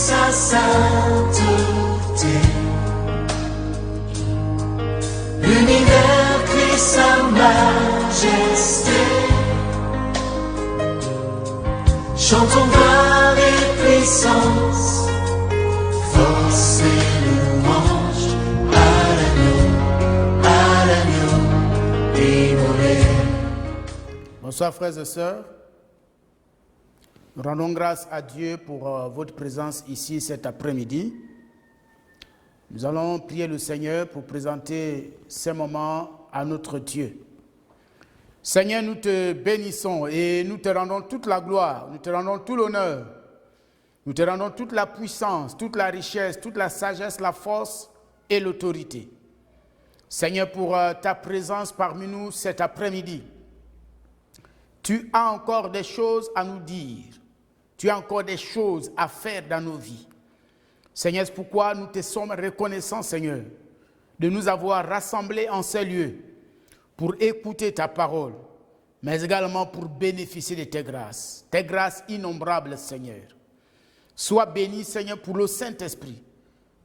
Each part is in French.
sa sainteté. L'univers crie sa majesté. Chantons gloire et puissance, force et louange à l'agneau immolé. Bonsoir frères et sœurs. Nous rendons grâce à Dieu pour votre présence ici cet après-midi. Nous allons prier le Seigneur pour présenter ces moments à notre Dieu. Seigneur, nous te bénissons et nous te rendons toute la gloire, nous te rendons tout l'honneur, nous te rendons toute la puissance, toute la richesse, toute la sagesse, la force et l'autorité. Seigneur, pour ta présence parmi nous cet après-midi, tu as encore des choses à nous dire, tu as encore des choses à faire dans nos vies. Seigneur, c'est pourquoi nous te sommes reconnaissants, Seigneur, de nous avoir rassemblés en ces lieux pour écouter ta parole, mais également pour bénéficier de tes grâces innombrables, Seigneur. Sois béni, Seigneur, pour le Saint-Esprit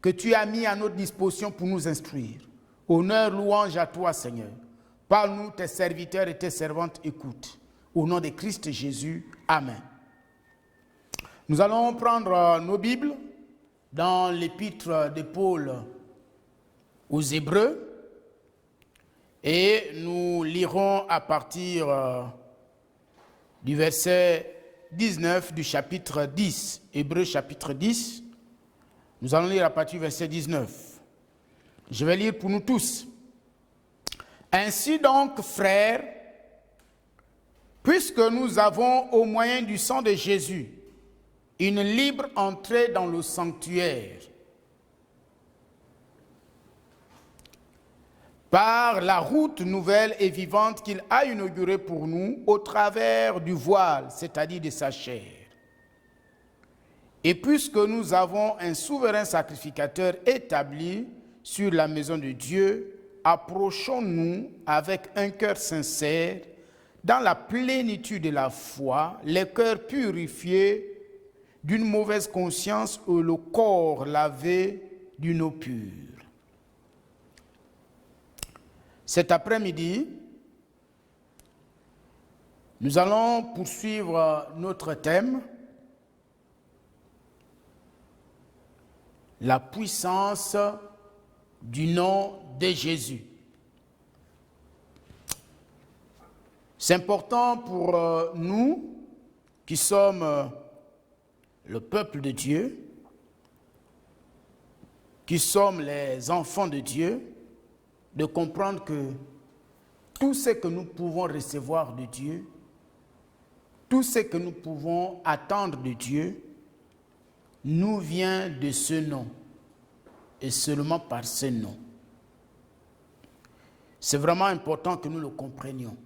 que tu as mis à notre disposition pour nous instruire. Honneur, louange à toi, Seigneur. Parle-nous, tes serviteurs et tes servantes écoutent. Au nom de Christ Jésus, Amen. Nous allons prendre nos Bibles dans l'épître de Paul aux Hébreux et nous lirons à partir du verset 19 du chapitre 10, Hébreux chapitre 10. Nous allons lire à partir du verset 19. Je vais lire pour nous tous. Ainsi donc, frères, puisque nous avons au moyen du sang de Jésus une libre entrée dans le sanctuaire, par la route nouvelle et vivante qu'il a inaugurée pour nous au travers du voile, c'est-à-dire de sa chair. Et puisque nous avons un souverain sacrificateur établi sur la maison de Dieu, approchons-nous avec un cœur sincère, dans la plénitude de la foi, les cœurs purifiés d'une mauvaise conscience et le corps lavé d'une eau pure. Cet après-midi, nous allons poursuivre notre thème, la puissance du nom de Jésus. C'est important pour nous qui sommes le peuple de Dieu, qui sommes les enfants de Dieu, de comprendre que tout ce que nous pouvons recevoir de Dieu, tout ce que nous pouvons attendre de Dieu, nous vient de ce nom, et seulement par ce nom. C'est vraiment important que nous le comprenions.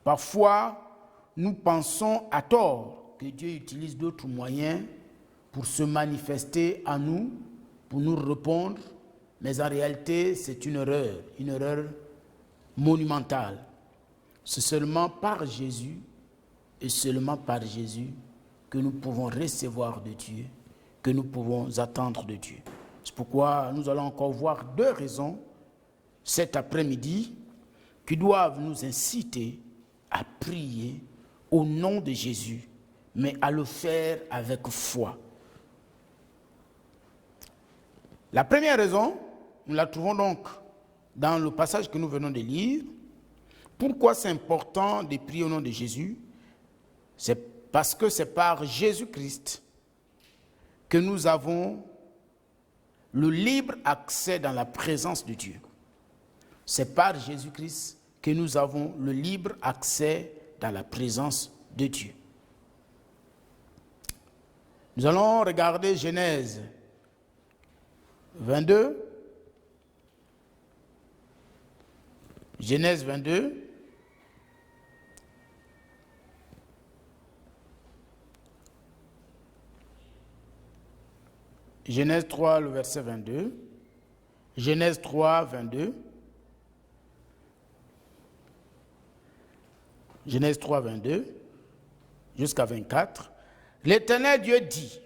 Parfois, nous pensons à tort que Dieu utilise d'autres moyens pour se manifester à nous, pour nous répondre, mais en réalité, c'est une erreur monumentale. C'est seulement par Jésus et seulement par Jésus que nous pouvons recevoir de Dieu, que nous pouvons attendre de Dieu. C'est pourquoi nous allons encore voir deux raisons cet après-midi qui doivent nous inciter à prier au nom de Jésus, mais à le faire avec foi. La première raison, nous la trouvons donc dans le passage que nous venons de lire. Pourquoi c'est important de prier au nom de Jésus? C'est parce que c'est par Jésus-Christ que nous avons le libre accès dans la présence de Dieu. C'est par Jésus-Christ que nous avons le libre accès dans la présence de Dieu. Nous allons regarder Genèse 22. Genèse 22. Genèse 3, le verset 22. Genèse 3, 22. Genèse 3, 22 jusqu'à 24. L'Éternel Dieu dit: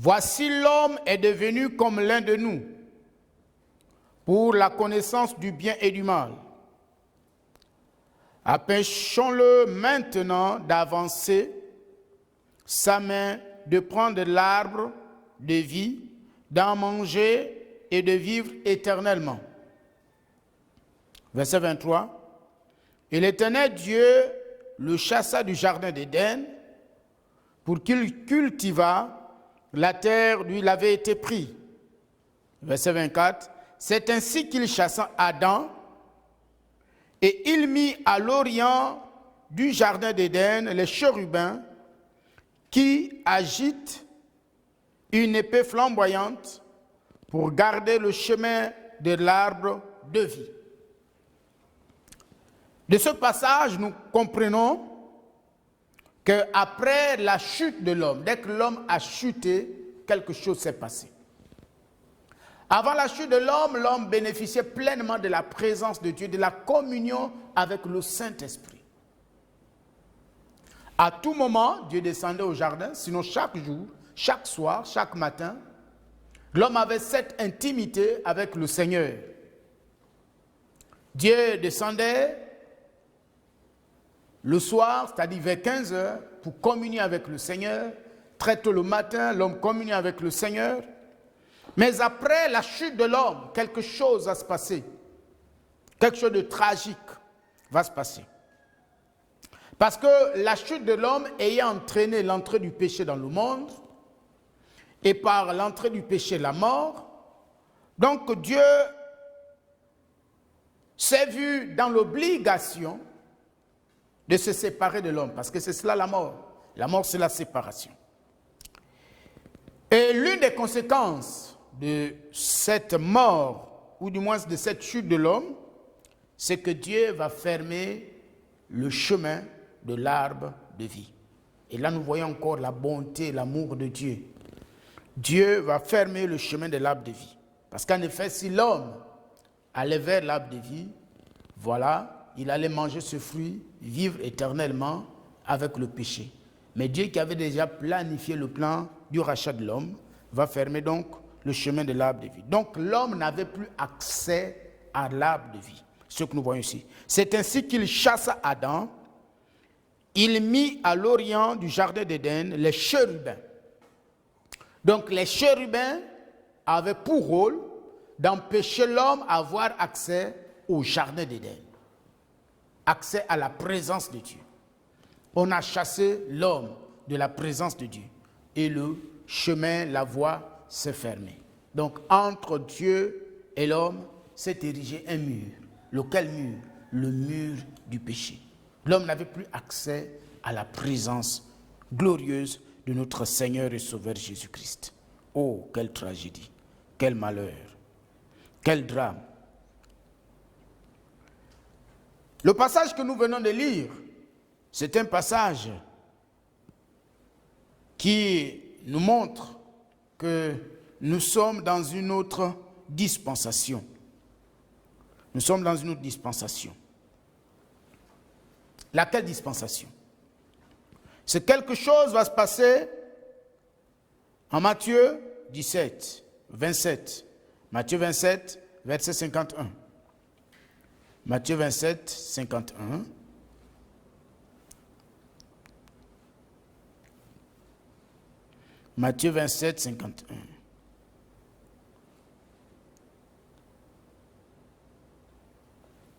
Voici l'homme est devenu comme l'un de nous, pour la connaissance du bien et du mal. Empêchons-le maintenant d'avancer sa main, de prendre l'arbre de vie, d'en manger et de vivre éternellement. Verset 23. Et l'Éternel Dieu le chassa du jardin d'Éden pour qu'il cultivât la terre d'où il avait été pris. Verset 24. C'est ainsi qu'il chassa Adam et il mit à l'orient du jardin d'Éden les chérubins qui agitent une épée flamboyante pour garder le chemin de l'arbre de vie. De ce passage, nous comprenons qu'après la chute de l'homme, dès que l'homme a chuté, quelque chose s'est passé. Avant la chute de l'homme, l'homme bénéficiait pleinement de la présence de Dieu, de la communion avec le Saint-Esprit. À tout moment, Dieu descendait au jardin, sinon chaque jour, chaque soir, chaque matin, l'homme avait cette intimité avec le Seigneur. Dieu descendait le soir, c'est-à-dire vers 15 heures, pour communier avec le Seigneur. Très tôt le matin, l'homme communiait avec le Seigneur. Mais après la chute de l'homme, quelque chose va se passer. Quelque chose de tragique va se passer. Parce que la chute de l'homme ayant entraîné l'entrée du péché dans le monde, et par l'entrée du péché, la mort, donc Dieu s'est vu dans l'obligation de se séparer de l'homme, parce que c'est cela la mort. La mort, c'est la séparation. Et l'une des conséquences de cette mort, ou du moins de cette chute de l'homme, c'est que Dieu va fermer le chemin de l'arbre de vie. Et là, nous voyons encore la bonté, l'amour de Dieu. Dieu va fermer le chemin de l'arbre de vie. Parce qu'en effet, si l'homme allait vers l'arbre de vie, voilà, il allait manger ce fruit, vivre éternellement avec le péché. Mais Dieu qui avait déjà planifié le plan du rachat de l'homme, va fermer donc le chemin de l'arbre de vie. Donc l'homme n'avait plus accès à l'arbre de vie. Ce que nous voyons ici. C'est ainsi qu'il chassa Adam. Il mit à l'orient du jardin d'Éden les chérubins. Donc les chérubins avaient pour rôle d'empêcher l'homme d'avoir accès au jardin d'Éden. Accès à la présence de Dieu. On a chassé l'homme de la présence de Dieu. Et le chemin, la voie s'est fermée. Donc entre Dieu et l'homme s'est érigé un mur. Lequel mur? Le mur du péché. L'homme n'avait plus accès à la présence glorieuse de notre Seigneur et Sauveur Jésus-Christ. Oh, quelle tragédie, quel malheur, quel drame. Le passage que nous venons de lire, c'est un passage qui nous montre que nous sommes dans une autre dispensation. Nous sommes dans une autre dispensation. Laquelle dispensation? C'est quelque chose va se passer en Matthieu 17, 27. Matthieu 27, verset 51. Matthieu 27, 51. Matthieu 27, 51.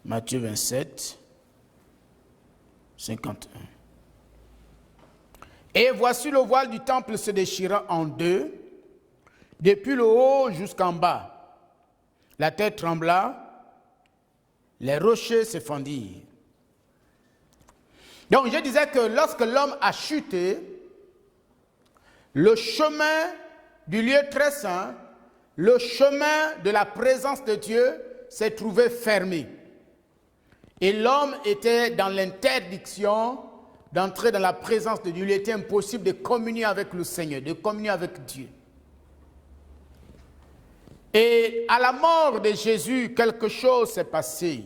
Matthieu 27, 51. Et voici le voile du temple se déchira en deux, depuis le haut jusqu'en bas. La terre trembla, les rochers se fendirent. Donc je disais que lorsque l'homme a chuté, le chemin du lieu très saint, le chemin de la présence de Dieu s'est trouvé fermé. Et l'homme était dans l'interdiction d'entrer dans la présence de Dieu. Il était impossible de communier avec le Seigneur, de communier avec Dieu. Et à la mort de Jésus, quelque chose s'est passé.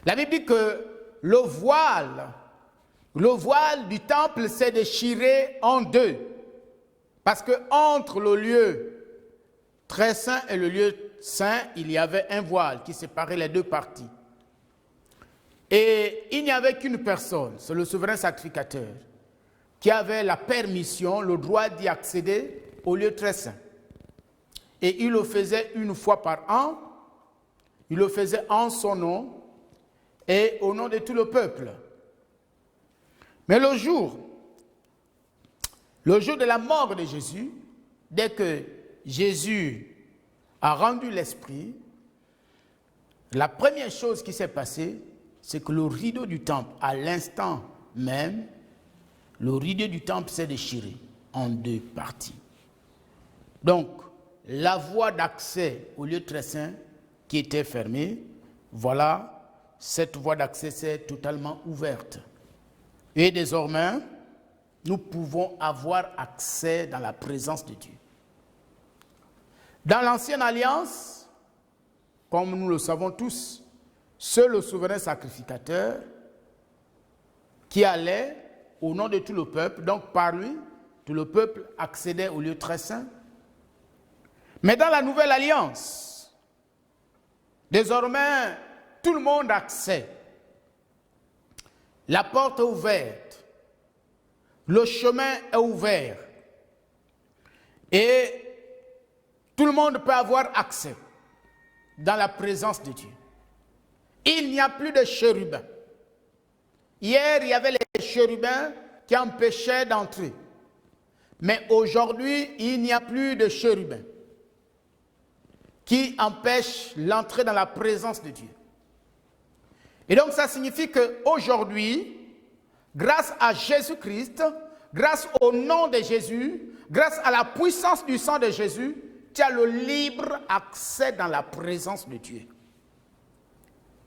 La Bible dit que le voile du temple s'est déchiré en deux. Parce que entre le lieu très saint et le lieu saint, il y avait un voile qui séparait les deux parties. Et il n'y avait qu'une personne, c'est le souverain sacrificateur, qui avait la permission, le droit d'y accéder au lieu très saint. Et il le faisait une fois par an, il le faisait en son nom et au nom de tout le peuple. Mais le jour de la mort de Jésus, dès que Jésus a rendu l'esprit, la première chose qui s'est passée, c'est que le rideau du temple, à l'instant même, le rideau du temple s'est déchiré en deux parties. Donc, la voie d'accès au lieu très saint qui était fermée, voilà, cette voie d'accès s'est totalement ouverte. Et désormais, nous pouvons avoir accès dans la présence de Dieu. Dans l'Ancienne Alliance, comme nous le savons tous, seul le souverain sacrificateur qui allait au nom de tout le peuple, donc par lui, tout le peuple accédait au lieu très saint. Mais dans la Nouvelle Alliance, désormais, tout le monde a accès. La porte est ouverte. Le chemin est ouvert. Et tout le monde peut avoir accès dans la présence de Dieu. Il n'y a plus de chérubins. Hier, il y avait les chérubins qui empêchaient d'entrer. Mais aujourd'hui, il n'y a plus de chérubins qui empêchent l'entrée dans la présence de Dieu. Et donc, ça signifie qu'aujourd'hui, grâce à Jésus-Christ, grâce au nom de Jésus, grâce à la puissance du sang de Jésus, tu as le libre accès dans la présence de Dieu.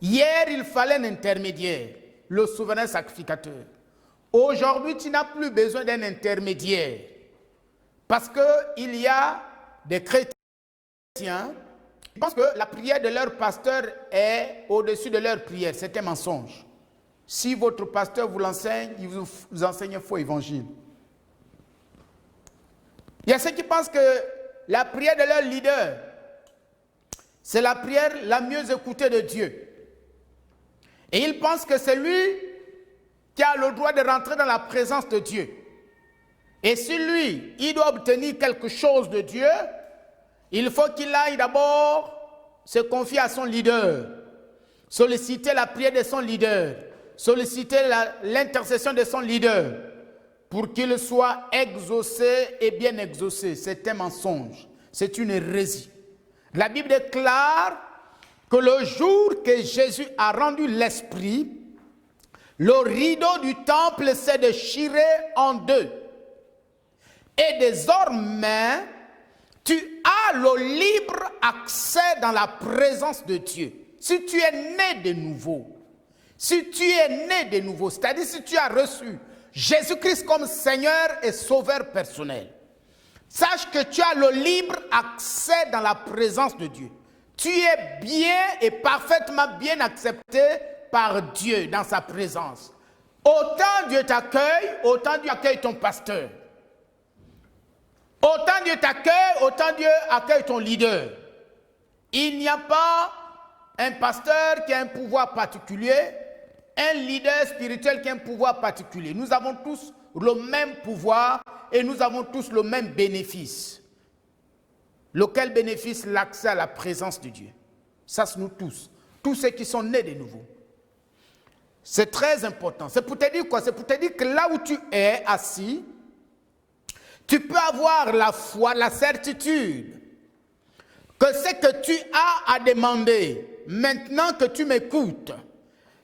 Hier, il fallait un intermédiaire, le souverain sacrificateur. Aujourd'hui, tu n'as plus besoin d'un intermédiaire. Parce qu'il y a des chrétiens qui pensent que la prière de leur pasteur est au-dessus de leur prière. C'est un mensonge. Si votre pasteur vous l'enseigne, il vous enseigne un faux évangile. Il y a ceux qui pensent que la prière de leur leader, c'est la prière la mieux écoutée de Dieu. Et ils pensent que c'est lui qui a le droit de rentrer dans la présence de Dieu. Et si lui, il doit obtenir quelque chose de Dieu, il faut qu'il aille d'abord se confier à son leader, solliciter la prière de son leader, solliciter l'intercession de son leader pour qu'il soit exaucé et bien exaucé. C'est un mensonge, c'est une hérésie. La Bible déclare que le jour que Jésus a rendu l'esprit, le rideau du temple s'est déchiré en deux. Et désormais, tu as le libre accès dans la présence de Dieu. Si tu es né de nouveau, c'est-à-dire si tu as reçu Jésus-Christ comme Seigneur et Sauveur personnel, sache que tu as le libre accès dans la présence de Dieu. Tu es bien et parfaitement bien accepté par Dieu dans sa présence. Autant Dieu t'accueille, autant Dieu accueille ton pasteur. Autant Dieu t'accueille, autant Dieu accueille ton leader. Il n'y a pas un pasteur qui a un pouvoir particulier, un leader spirituel qui a un pouvoir particulier. Nous avons tous le même pouvoir et nous avons tous le même bénéfice. Lequel bénéfice? L'accès à la présence de Dieu. Ça, c'est nous tous ceux qui sont nés de nouveau. C'est très important. C'est pour te dire quoi? C'est pour te dire que là où tu es assis, tu peux avoir la foi, la certitude que ce que tu as à demander, maintenant que tu m'écoutes,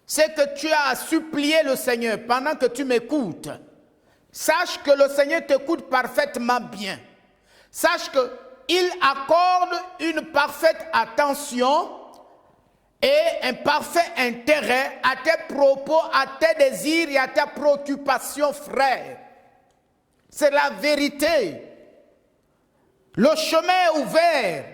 c'est que tu as à supplier le Seigneur pendant que tu m'écoutes. Sache que le Seigneur t'écoute parfaitement bien. Sache qu'il accorde une parfaite attention et un parfait intérêt à tes propos, à tes désirs et à tes préoccupations, frère. C'est la vérité. Le chemin est ouvert.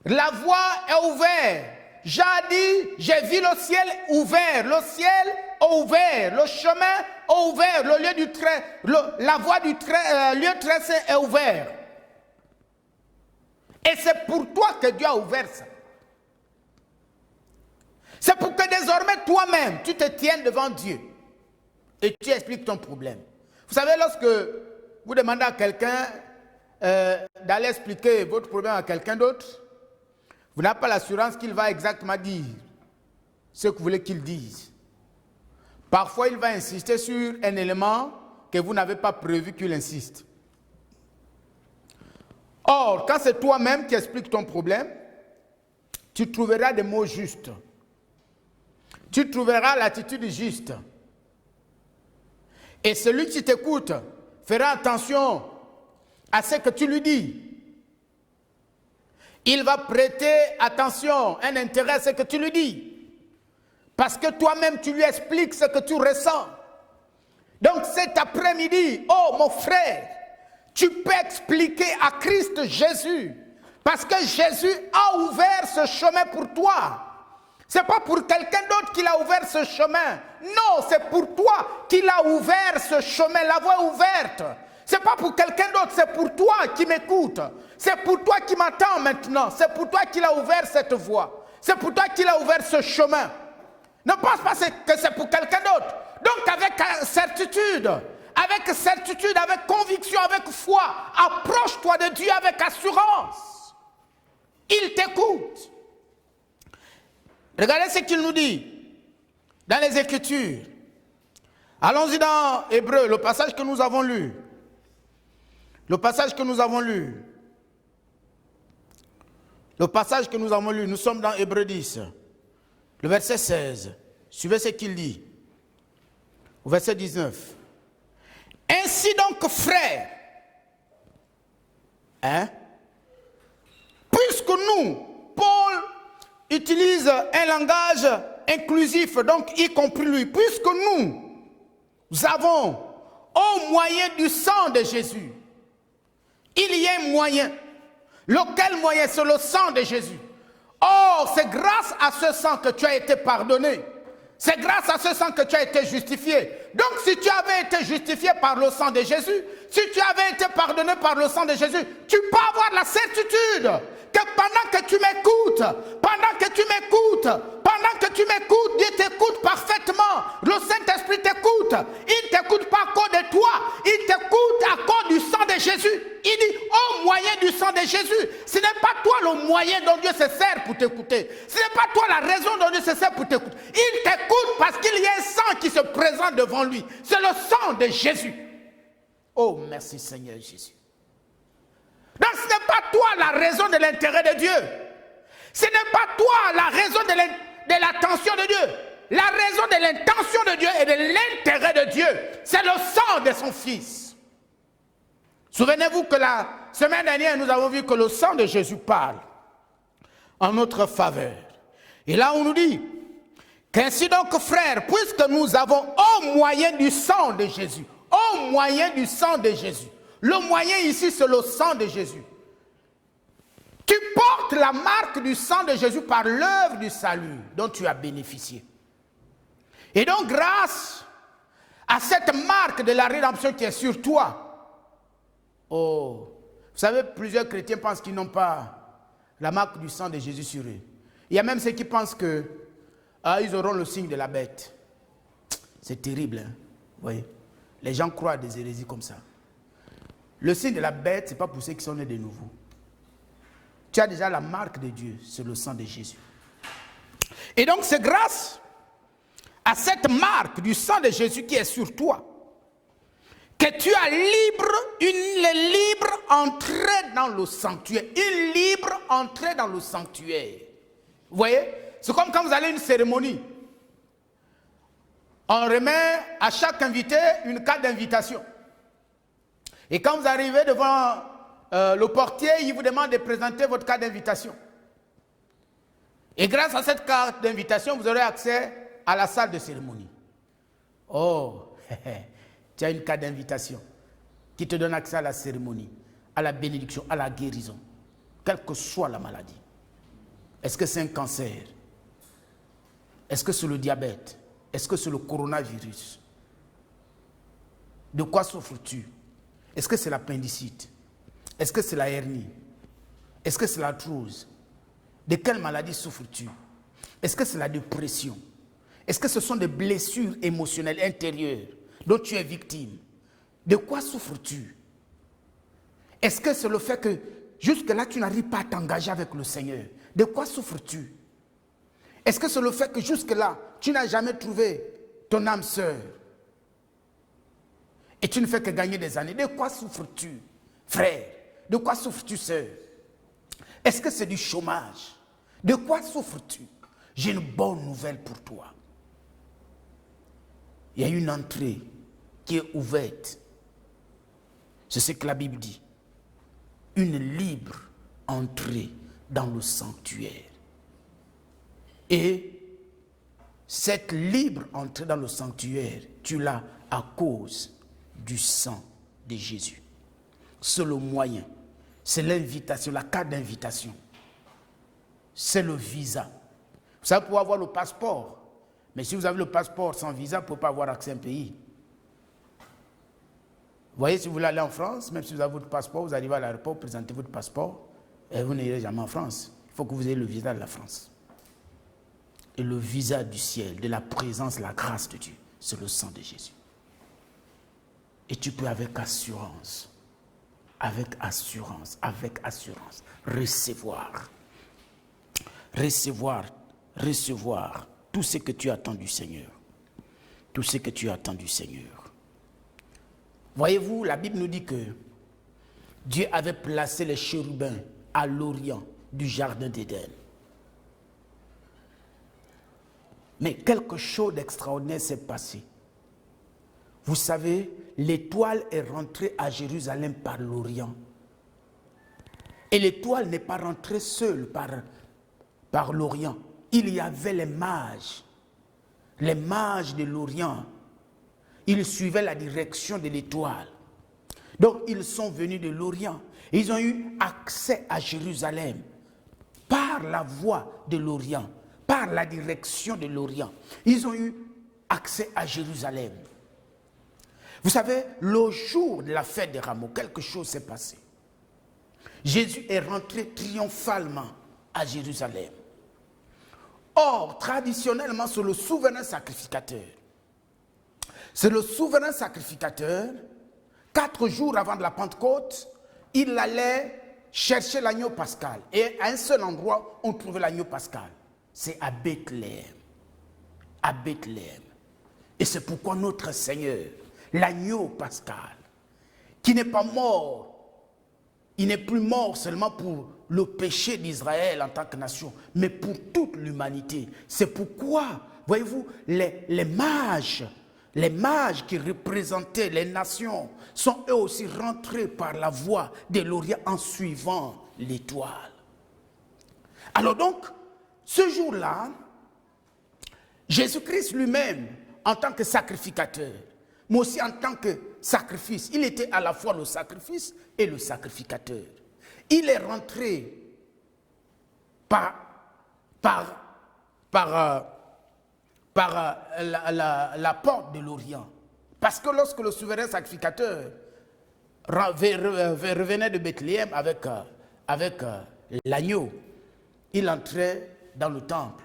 La voie est ouverte. J'ai dit, j'ai vu le ciel ouvert. Le ciel ouvert, le chemin est ouvert, le lieu du très, la voie du lieu très saint est ouvert. Et c'est pour toi que Dieu a ouvert ça. C'est pour que désormais toi-même, tu te tiennes devant Dieu et tu expliques ton problème. Vous savez, lorsque vous demandez à quelqu'un d'aller expliquer votre problème à quelqu'un d'autre, vous n'avez pas l'assurance qu'il va exactement dire ce que vous voulez qu'il dise. Parfois, il va insister sur un élément que vous n'avez pas prévu qu'il insiste. Or, quand c'est toi-même qui expliques ton problème, tu trouveras des mots justes. Tu trouveras l'attitude juste. Et celui qui t'écoute fera attention à ce que tu lui dis. Il va prêter attention, un intérêt à ce que tu lui dis. Parce que toi-même, tu lui expliques ce que tu ressens. Donc cet après-midi, oh mon frère, tu peux expliquer à Christ Jésus. Parce que Jésus a ouvert ce chemin pour toi. Ce n'est pas pour quelqu'un d'autre qu'il a ouvert ce chemin. Non, c'est pour toi qu'il a ouvert ce chemin, la voie ouverte. Ce n'est pas pour quelqu'un d'autre, c'est pour toi qui m'écoute. C'est pour toi qui m'attends maintenant. C'est pour toi qu'il a ouvert cette voie. C'est pour toi qu'il a ouvert ce chemin. Ne pense pas que c'est pour quelqu'un d'autre. Donc avec certitude, avec conviction, avec foi, approche-toi de Dieu avec assurance. Il t'écoute. Regardez ce qu'il nous dit dans les Écritures. Allons-y dans Hébreux, le passage que nous avons lu. Le passage que nous avons lu. Le passage que nous avons lu, nous sommes dans Hébreux 10, le verset 16. Suivez ce qu'il dit. Au verset 19. Ainsi donc, frères, puisque nous, Paul utilise un langage inclusif, donc y compris lui, puisque nous avons, au moyen du sang de Jésus, il y a un moyen. Lequel moyen? C'est le sang de Jésus. Or, c'est grâce à ce sang que tu as été pardonné. C'est grâce à ce sang que tu as été justifié. Donc, si tu avais été justifié par le sang de Jésus, si tu avais été pardonné par le sang de Jésus, tu peux avoir la certitude que pendant que tu m'écoutes, Dieu t'écoute parfaitement. Le Saint-Esprit t'écoute. Il ne t'écoute pas à cause de toi. Il t'écoute à cause du sang de Jésus. Il dit, au moyen du sang de Jésus. Ce n'est pas toi le moyen dont Dieu se sert pour t'écouter. Ce n'est pas toi la raison dont Dieu se sert pour t'écouter. Il t'écoute parce qu'il y a un sang qui se présente devant lui. C'est le sang de Jésus. Oh, merci Seigneur Jésus. Donc ce n'est pas toi la raison de l'intérêt de Dieu. Ce n'est pas toi la raison de l'attention de Dieu. La raison de l'intention de Dieu et de l'intérêt de Dieu, c'est le sang de son Fils. Souvenez-vous que la semaine dernière, nous avons vu que le sang de Jésus parle en notre faveur. Et là, on nous dit qu'ainsi donc, frères, puisque nous avons au moyen du sang de Jésus, au moyen du sang de Jésus, le moyen ici, c'est le sang de Jésus. Tu portes la marque du sang de Jésus par l'œuvre du salut dont tu as bénéficié. Et donc, grâce à cette marque de la rédemption qui est sur toi, oh, vous savez, plusieurs chrétiens pensent qu'ils n'ont pas la marque du sang de Jésus sur eux. Il y a même ceux qui pensent que ils auront le signe de la bête. C'est terrible, hein? Vous voyez, les gens croient à des hérésies comme ça. Le signe de la bête, ce n'est pas pour ceux qui sont nés de nouveau. Tu as déjà la marque de Dieu, c'est le sang de Jésus. Et donc c'est grâce à cette marque du sang de Jésus qui est sur toi que tu as une libre entrée dans le sanctuaire. Une libre entrée dans le sanctuaire. Vous voyez? C'est comme quand vous allez à une cérémonie. On remet à chaque invité une carte d'invitation. Et quand vous arrivez devant le portier, il vous demande de présenter votre carte d'invitation. Et grâce à cette carte d'invitation, vous aurez accès à la salle de cérémonie. Oh, tu as une carte d'invitation qui te donne accès à la cérémonie, à la bénédiction, à la guérison, quelle que soit la maladie. Est-ce que c'est un cancer? Est-ce que c'est le diabète? Est-ce que c'est le coronavirus? De quoi souffres-tu? Est-ce que c'est l'appendicite? Est-ce que c'est la hernie? Est-ce que c'est l'arthrose? De quelle maladie souffres-tu? Est-ce que c'est la dépression? Est-ce que ce sont des blessures émotionnelles intérieures dont tu es victime? De quoi souffres-tu? Est-ce que c'est le fait que jusque-là tu n'arrives pas à t'engager avec le Seigneur? De quoi souffres-tu? Est-ce que c'est le fait que jusque-là tu n'as jamais trouvé ton âme sœur? Et tu ne fais que gagner des années. De quoi souffres-tu, frère? De quoi souffres-tu, sœur? Est-ce que c'est du chômage? De quoi souffres-tu? J'ai une bonne nouvelle pour toi. Il y a une entrée qui est ouverte. C'est ce que la Bible dit. Une libre entrée dans le sanctuaire. Et cette libre entrée dans le sanctuaire, tu l'as à cause du sang de Jésus. C'est le moyen. C'est l'invitation, la carte d'invitation. C'est le visa. Vous savez, pour avoir le passeport. Mais si vous avez le passeport sans visa, vous ne pouvez pas avoir accès à un pays. Vous voyez, si vous voulez aller en France, même si vous avez votre passeport, vous arrivez à l'aéroport, vous présentez votre passeport, et vous n'irez jamais en France. Il faut que vous ayez le visa de la France. Et le visa du ciel, de la présence, la grâce de Dieu, c'est le sang de Jésus. Et tu peux avec assurance, recevoir tout ce que tu attends du Seigneur. Tout ce que tu attends du Seigneur. Voyez-vous, la Bible nous dit que Dieu avait placé les chérubins à l'orient du jardin d'Éden. Mais quelque chose d'extraordinaire s'est passé. Vous savez, l'étoile est rentrée à Jérusalem par l'Orient. Et l'étoile n'est pas rentrée seule par l'Orient. Il y avait les mages de l'Orient. Ils suivaient la direction de l'étoile. Donc, ils sont venus de l'Orient. Ils ont eu accès à Jérusalem par la voie de l'Orient, par la direction de l'Orient. Ils ont eu accès à Jérusalem. Vous savez, le jour de la fête des Rameaux, quelque chose s'est passé. Jésus est rentré triomphalement à Jérusalem. Or, traditionnellement, c'est le souverain sacrificateur. C'est le souverain sacrificateur, 4 jours avant de la Pentecôte, il allait chercher l'agneau pascal. Et à un seul endroit, on trouvait l'agneau pascal. C'est à Bethléem. À Bethléem. Et c'est pourquoi notre Seigneur, l'agneau pascal, qui n'est pas mort, il n'est plus mort seulement pour le péché d'Israël en tant que nation, mais pour toute l'humanité. C'est pourquoi, voyez-vous, les mages qui représentaient les nations sont eux aussi rentrés par la voie de l'Orient en suivant l'étoile. Alors donc, ce jour-là, Jésus-Christ lui-même, en tant que sacrificateur, mais aussi en tant que sacrifice, il était à la fois le sacrifice et le sacrificateur. Il est rentré par la porte de l'Orient. Parce que lorsque le souverain sacrificateur revenait de Bethléem avec l'agneau, il entrait dans le temple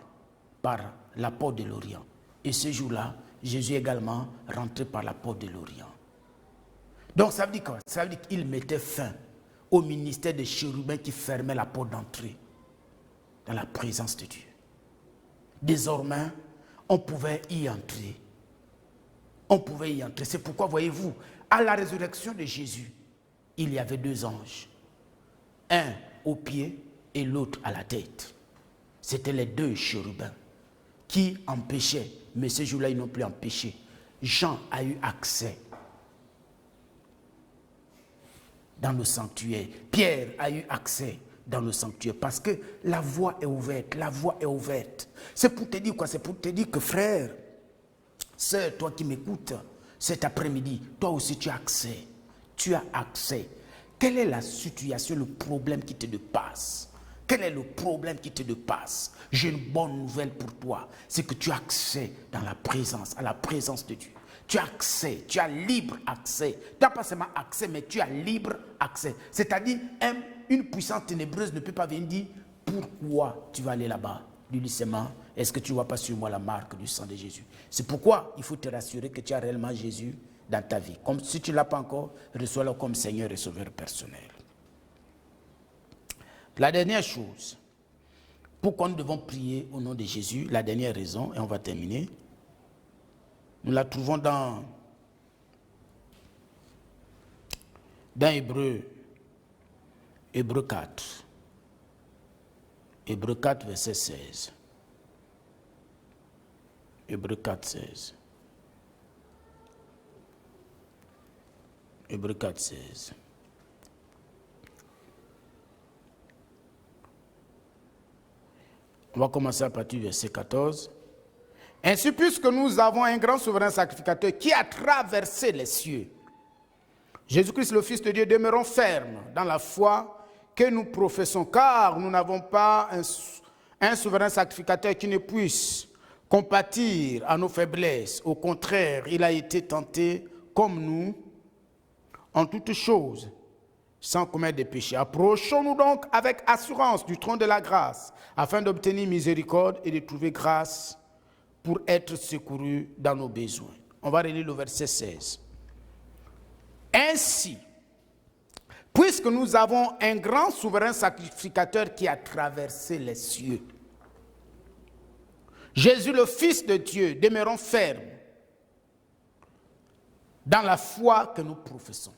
par la porte de l'Orient. Et ce jour-là, Jésus également rentré par la porte de l'Orient. Donc ça veut dire quoi? Ça veut dire qu'il mettait fin au ministère des chérubins qui fermait la porte d'entrée dans la présence de Dieu. Désormais, on pouvait y entrer. On pouvait y entrer. C'est pourquoi, voyez-vous, à la résurrection de Jésus, il y avait 2 anges. Un au pied et l'autre à la tête. C'étaient les 2 chérubins qui empêchaient, mais ce jour-là, ils n'ont plus empêché. Jean a eu accès dans le sanctuaire. Pierre a eu accès dans le sanctuaire parce que la voie est ouverte. La voie est ouverte. C'est pour te dire quoi? C'est pour te dire que frère, sœur, toi qui m'écoutes cet après-midi, toi aussi tu as accès. Tu as accès. Quelle est la situation, le problème qui te dépasse? Quel est le problème qui te dépasse? J'ai une bonne nouvelle pour toi. C'est que tu as accès dans la présence, à la présence de Dieu. Tu as accès, tu as libre accès. Tu n'as pas seulement accès, mais tu as libre accès. C'est-à-dire, une puissance ténébreuse ne peut pas venir dire pourquoi tu vas aller là-bas. Lui seulement, est-ce que tu ne vois pas sur moi la marque du sang de Jésus? C'est pourquoi il faut te rassurer que tu as réellement Jésus dans ta vie. Comme si tu ne l'as pas encore, reçois-le comme Seigneur et Sauveur personnel. La dernière chose, pourquoi nous devons prier au nom de Jésus, la dernière raison, et on va terminer, nous la trouvons dans Hébreu 4. Hébreu 4, verset 16. Hébreu 4, 16. Hébreu 4, 16. On va commencer à partir du verset 14. Ainsi, puisque nous avons un grand souverain sacrificateur qui a traversé les cieux, Jésus-Christ, le Fils de Dieu, demeurons fermes dans la foi que nous professons, car nous n'avons pas un souverain sacrificateur qui ne puisse compatir à nos faiblesses. Au contraire, il a été tenté comme nous en toutes choses, sans commettre de péché. Approchons-nous donc avec assurance du trône de la grâce, afin d'obtenir miséricorde et de trouver grâce pour être secourus dans nos besoins. On va relire le verset 16. Ainsi, puisque nous avons un grand souverain sacrificateur qui a traversé les cieux, Jésus, le Fils de Dieu, demeurons fermes dans la foi que nous professons.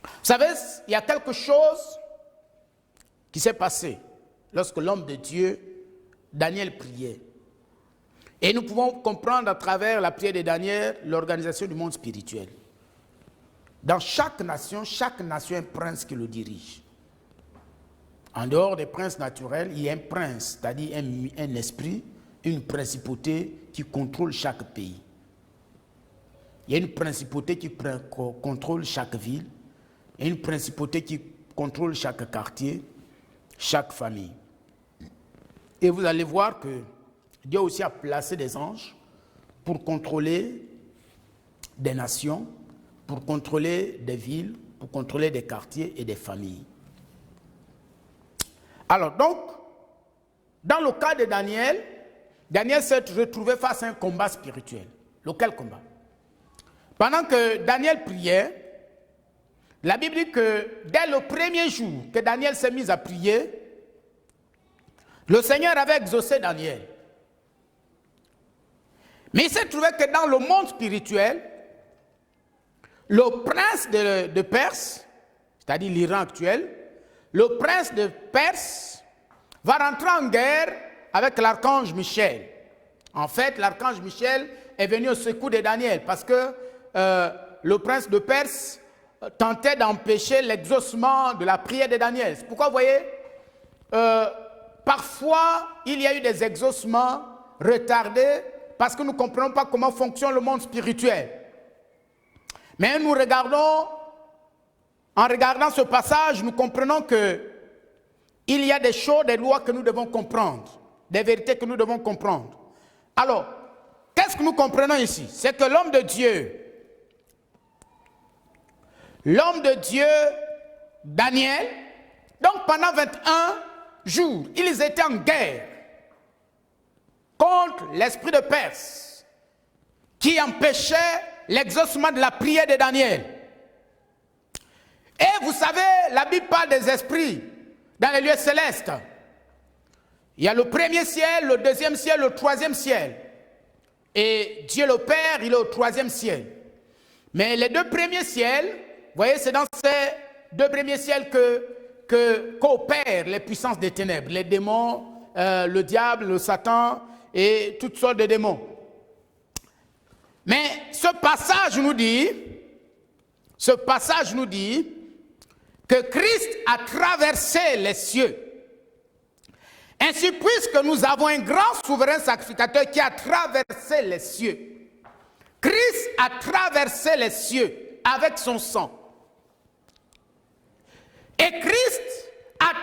Vous savez, il y a quelque chose qui s'est passé lorsque l'homme de Dieu, Daniel, priait. Et nous pouvons comprendre à travers la prière de Daniel l'organisation du monde spirituel. Dans chaque nation a un prince qui le dirige. En dehors des princes naturels, il y a un prince, c'est-à-dire un esprit, une principauté qui contrôle chaque pays. Il y a une principauté qui contrôle chaque ville, et une principauté qui contrôle chaque quartier, chaque famille. Et vous allez voir que Dieu aussi a placé des anges pour contrôler des nations, pour contrôler des villes, pour contrôler des quartiers et des familles. Alors donc, dans le cas de Daniel, Daniel s'est retrouvé face à un combat spirituel. Lequel combat? Pendant que Daniel priait, la Bible dit que dès le premier jour que Daniel s'est mis à prier, le Seigneur avait exaucé Daniel. Mais il s'est trouvé que dans le monde spirituel, le prince de Perse, c'est-à-dire l'Iran actuel, le prince de Perse va rentrer en guerre avec l'archange Michel. En fait, l'archange Michel est venu au secours de Daniel parce que le prince de Perse tentait d'empêcher l'exaucement de la prière de Daniel. C'est pourquoi, vous voyez, parfois, il y a eu des exaucements retardés parce que nous ne comprenons pas comment fonctionne le monde spirituel. Mais en regardant ce passage, nous comprenons qu'il y a des choses, des lois que nous devons comprendre, des vérités que nous devons comprendre. Alors, qu'est-ce que nous comprenons ici? C'est que l'homme de Dieu, Daniel, donc pendant 21 jours, ils étaient en guerre contre l'esprit de Perse qui empêchait l'exaucement de la prière de Daniel. Et vous savez, la Bible parle des esprits dans les lieux célestes. Il y a le premier ciel, le deuxième ciel, le troisième ciel. Et Dieu le Père, il est au troisième ciel. Mais les deux premiers ciels, vous voyez, c'est dans ces deux premiers ciels que coopèrent les puissances des ténèbres, les démons, le diable, le Satan et toutes sortes de démons. Mais ce passage nous dit que Christ a traversé les cieux. Ainsi, puisque nous avons un grand souverain sacrificateur qui a traversé les cieux, Christ a traversé les cieux avec son sang. Et Christ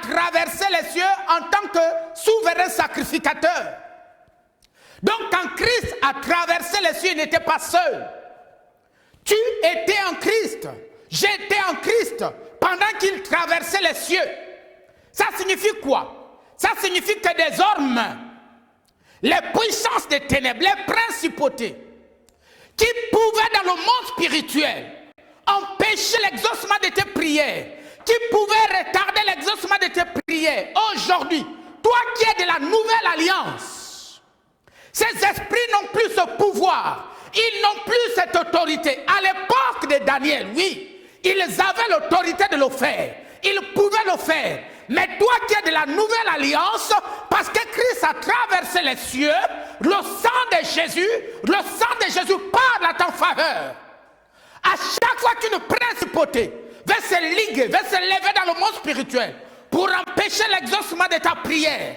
traversé les cieux en tant que souverain sacrificateur. Donc quand Christ a traversé les cieux, il n'était pas seul. Tu étais en Christ, j'étais en Christ pendant qu'il traversait les cieux. Ça signifie quoi? Ça signifie que désormais, les puissances des ténèbres, les principautés, qui pouvaient dans le monde spirituel empêcher l'exaucement de tes prières, qui pouvaient retarder l'exaucement de tes prières, aujourd'hui, toi qui es de la nouvelle alliance, ces esprits n'ont plus ce pouvoir, ils n'ont plus cette autorité. À l'époque de Daniel, oui, ils avaient l'autorité de le faire, ils pouvaient le faire. Mais toi qui es de la nouvelle alliance, parce que Christ a traversé les cieux, le sang de Jésus parle à ton faveur. À chaque fois qu'une principauté va se liguer, va se lever dans le monde spirituel pour empêcher l'exaucement de ta prière,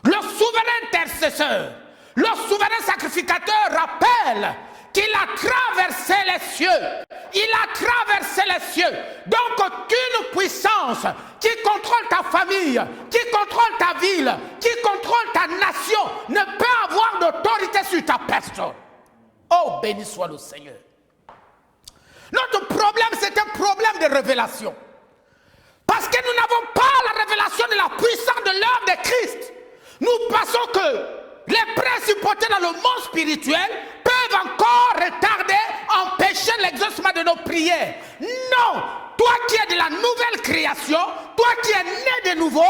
le souverain intercesseur, le souverain sacrificateur rappelle qu'il a traversé les cieux. Il a traversé les cieux. Donc aucune puissance qui contrôle ta famille, qui contrôle ta ville, qui contrôle ta nation ne peut avoir d'autorité sur ta personne. Oh, béni soit le Seigneur. Notre problème, c'est un problème de révélation. Parce que nous n'avons pas la révélation de la puissance de l'œuvre de Christ. Nous pensons que les principautés dans le monde spirituel peuvent encore retarder, empêcher l'exaucement de nos prières. Non! Toi qui es de la nouvelle création, toi qui es né de nouveau,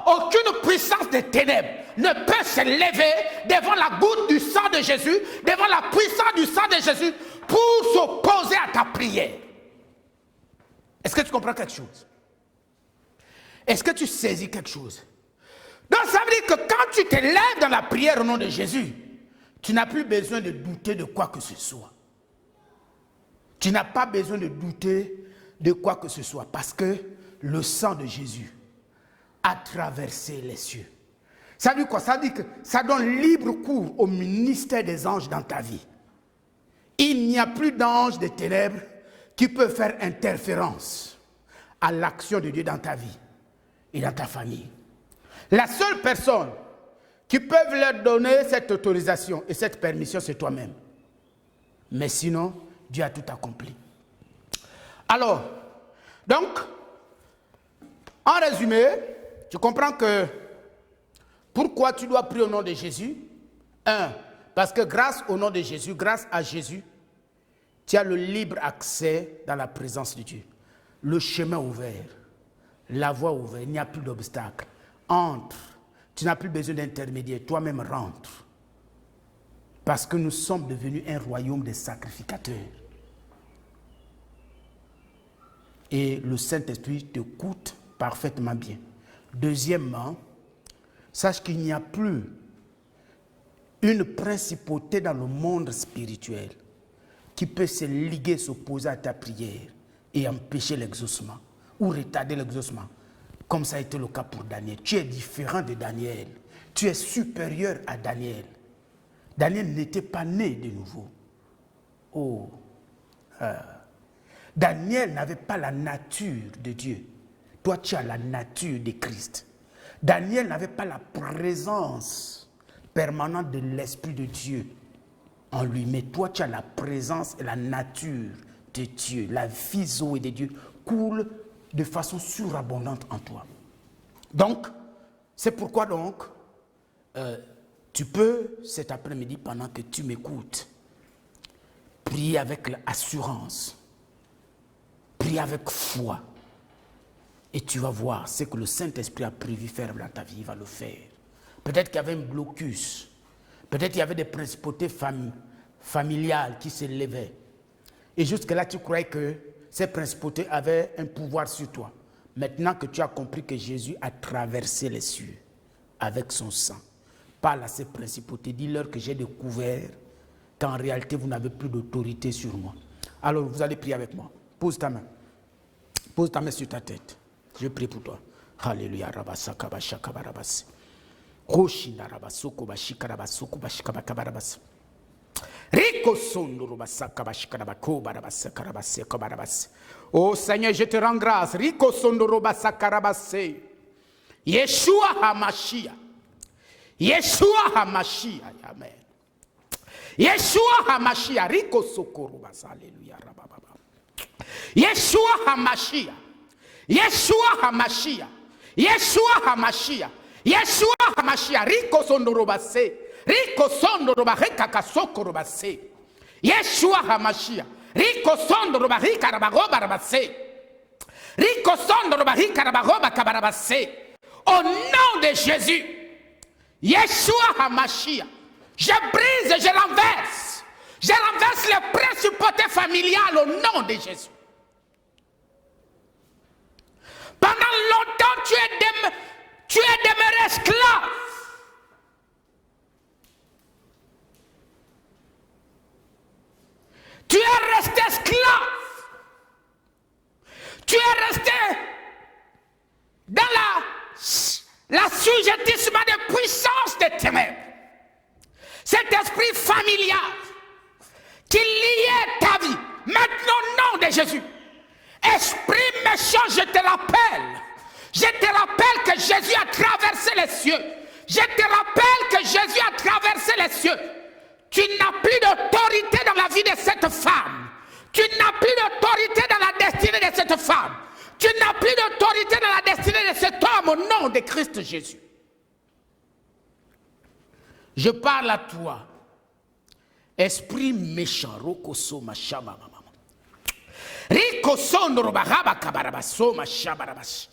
aucune puissance des ténèbres ne peut se lever devant la goutte du sang de Jésus, devant la puissance du sang de Jésus pour s'opposer à ta prière. Est-ce que tu comprends quelque chose? Est-ce que tu saisis quelque chose? Donc ça veut dire que quand tu te lèves dans la prière au nom de Jésus, tu n'as plus besoin de douter de quoi que ce soit. Tu n'as pas besoin de douter de quoi que ce soit parce que le sang de Jésus a traversé les cieux. Ça veut dire quoi? Ça veut dire que ça donne libre cours au ministère des anges dans ta vie. Il n'y a plus d'anges des ténèbres qui peuvent faire interférence à l'action de Dieu dans ta vie et dans ta famille. La seule personne qui peut leur donner cette autorisation et cette permission, c'est toi-même. Mais sinon, Dieu a tout accompli. Alors, donc, en résumé, tu comprends que pourquoi tu dois prier au nom de Jésus? Parce que grâce au nom de Jésus, grâce à Jésus, tu as le libre accès dans la présence de Dieu. Le chemin ouvert, la voie ouverte, il n'y a plus d'obstacle. Entre, tu n'as plus besoin d'intermédiaire, toi-même rentre. Parce que nous sommes devenus un royaume de sacrificateurs. Et le Saint-Esprit te coûte parfaitement bien. Deuxièmement, sache qu'il n'y a plus une principauté dans le monde spirituel qui peut se liguer, s'opposer à ta prière et empêcher l'exaucement ou retarder l'exaucement. Comme ça a été le cas pour Daniel. Tu es différent de Daniel. Tu es supérieur à Daniel. Daniel n'était pas né de nouveau. Daniel n'avait pas la nature de Dieu. Toi, tu as la nature de Christ. Daniel n'avait pas la présence permanente de l'Esprit de Dieu en lui. Mais toi, tu as la présence et la nature de Dieu. La vie Zoé de Dieu coule de façon surabondante en toi. Donc, c'est pourquoi donc, tu peux cet après-midi, pendant que tu m'écoutes, prier avec assurance, prier avec foi, et tu vas voir ce que le Saint-Esprit a prévu faire dans ta vie, il va le faire. Peut-être qu'il y avait un blocus, peut-être qu'il y avait des principautés familiales qui se levaient, et jusque-là tu croyais que ces principautés avaient un pouvoir sur toi. Maintenant que tu as compris que Jésus a traversé les cieux avec son sang, parle à ces principautés, dis-leur que j'ai découvert qu'en réalité vous n'avez plus d'autorité sur moi. Alors vous allez prier avec moi. Pose ta main. Pose ta main sur ta tête. Je prie pour toi. Alléluia. Oh Seigneur, je te rends grâce. Yeshua HaMashiach. Yeshua HaMashiach. Amen. Yeshua HaMashiach. Rico Sokorubas. Alléluia. Yeshua HaMashiach. Yeshua HaMashiach. Yeshua HaMashiach. Yeshua HaMashiach. Rico Sondorobase. Rico Sondorobaheka Kasokorobase. Yeshua HaMashiach. Rico Sondorobahika Rabagoba Rabase. Rico Sondorobahika Rabagoba Kabarabase. Au nom de Jésus. Yeshua HaMashiach. Je brise et je renverse. Je renverse les principautés familiales au nom de Jésus. Pendant longtemps, tu es demeuré esclave. Tu es resté esclave. Tu es resté dans l'assujettissement des puissances des ténèbres. Cet esprit familial qui liait ta vie, maintenant au nom de Jésus. Esprit méchant, je te rappelle. Je te rappelle que Jésus a traversé les cieux. Je te rappelle que Jésus a traversé les cieux. Tu n'as plus d'autorité dans la vie de cette femme. Tu n'as plus d'autorité dans la destinée de cette femme. Tu n'as plus d'autorité dans la destinée de cet homme au nom de Christ Jésus. Je parle à toi. Esprit méchant. Rokoso machama mama. Rico sondoro bahaba kabarabaso mashabarabas.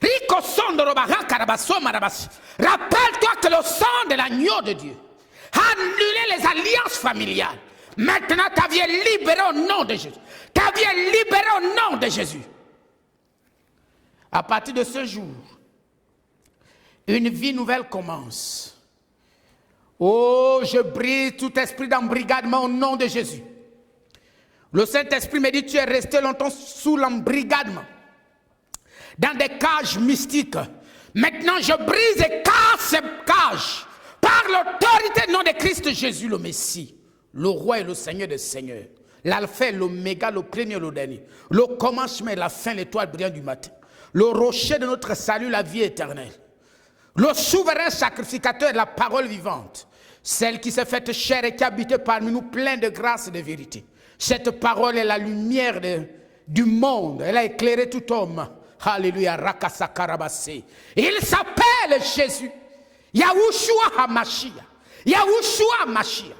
Rico sondoro bahaka karabaso marabas. Rappelle-toi que le sang de l'agneau de Dieu a annulé les alliances familiales. Maintenant, ta vie est libérée au nom de Jésus. Ta vie est libérée au nom de Jésus. À partir de ce jour, une vie nouvelle commence. Oh, je brise tout esprit d'embrigadement au nom de Jésus. Le Saint-Esprit me dit, tu es resté longtemps sous l'embrigadement, dans des cages mystiques. Maintenant, je brise et casse ces cages par l'autorité du nom de Christ Jésus, le Messie, le roi et le Seigneur des Seigneurs, l'alpha et l'oméga, le premier et le dernier, le commencement et la fin, l'étoile brillante du matin, le rocher de notre salut, la vie éternelle, le souverain sacrificateur de la parole vivante, celle qui s'est faite chair et qui habitait parmi nous, plein de grâce et de vérité. Cette parole est la lumière du monde. Elle a éclairé tout homme. Alléluia. Rakasakarabase. Il s'appelle Jésus. Yahushua HaMashiach. Yahushua HaMashiach.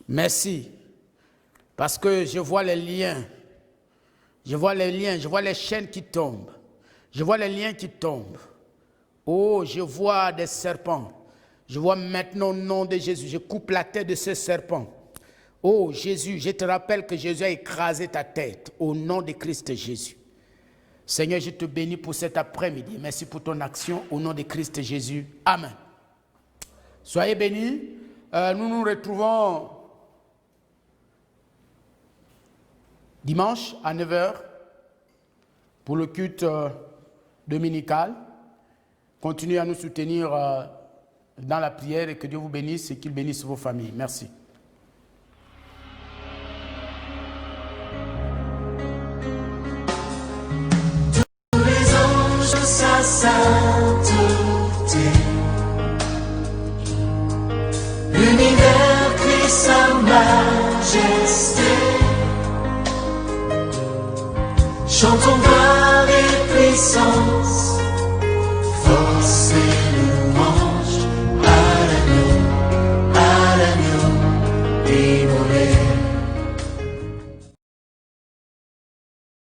Merci. Parce que je vois les liens. Je vois les liens. Je vois les chaînes qui tombent. Je vois les liens qui tombent. Oh, je vois des serpents. Je vois maintenant au nom de Jésus. Je coupe la tête de ces serpents. Oh Jésus, je te rappelle que Jésus a écrasé ta tête au nom de Christ Jésus. Seigneur, je te bénis pour cet après-midi. Merci pour ton action au nom de Christ Jésus. Amen. Soyez bénis. Nous nous retrouvons dimanche à 9h pour le culte dominical. Continuez à nous soutenir dans la prière et que Dieu vous bénisse et qu'il bénisse vos familles. Merci. Sa sainteté, l'univers crie sa majesté, chantons gloire et puissance.